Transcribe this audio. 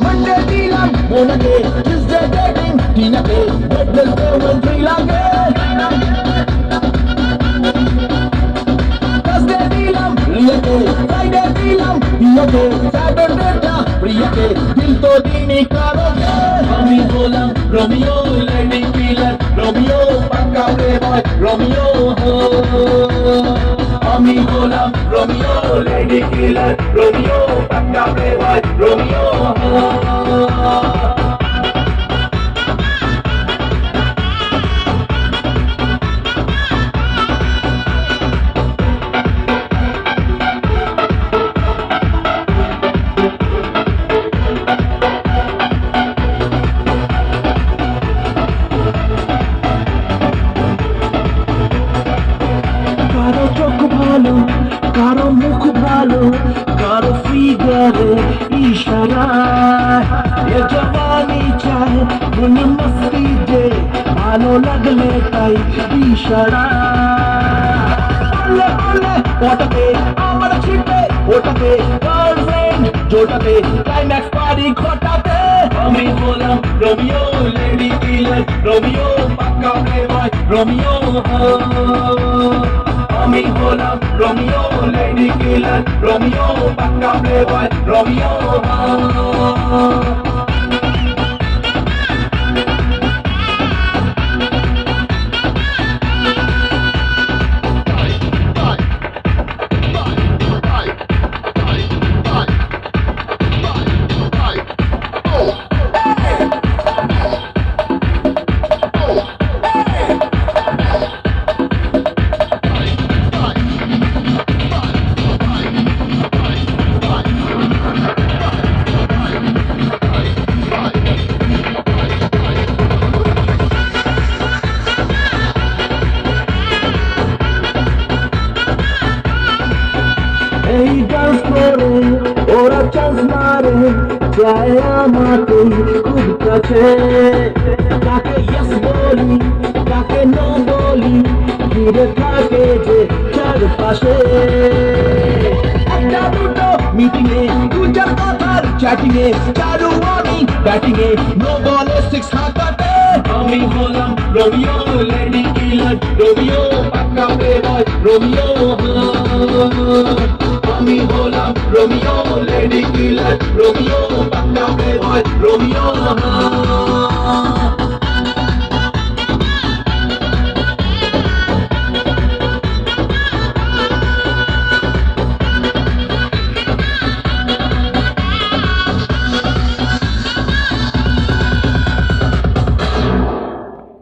Monday dilam, Monday, Tuesday dating, Tinake, Wednesday when Sri Lanka. Thursday dilam, Riyake, Friday dilam, Riyake, Saturday da, Riyake, dil to dini karoge. Ami bolam, Romeo, lady killer, Romeo, pakka playboy, Romeo ho. Ami bolam, Romeo, lady killer, Romeo, pakka playboy, Romeo ho. কারো চোখ ভালো, কারো মুখ ভালো, কারো ফিগারে ইশারা, এ জবানি চায় মন মস্তি যে ভালো লাগলে তাই ইশারা। বলে বলে ওটাকে আমার ছিপে, ওটাকে গার্লফ্রেন্ড জোটাতে ক্লাইম্যাক্স পারি ঘটাতে। আমি বললাম রোমিও, লেডি কিলার, রোমিও পাক্কা প্লেবয়, রোমিও আমি হলাম রোমিও, লেডি কিলার, রোমিও পাক্কা প্লেবয়, রোমিও। এই ডান্স করে ওরা চান্স মারে, যায় আমাকে খুব কাছে। কাকে ইয়েস বলি, কাকে নো বলি, ঘিরে থাকে যে চারপাশে। একটা দুটো মিটিং এ, দু চার কথার চ্যাটিং এ, চারু আমি ব্যাটিং এ, নো বলে সিক্স হাঁকাতে। আমি হলাম রোমিও, লেডি কিলার, রোমিও পাক্কা প্লেবয়, রোমিও। আমি হলাম রোমিও, লেডি কিলার, রোমিও পাক্কা প্লেবয়, রোমিও।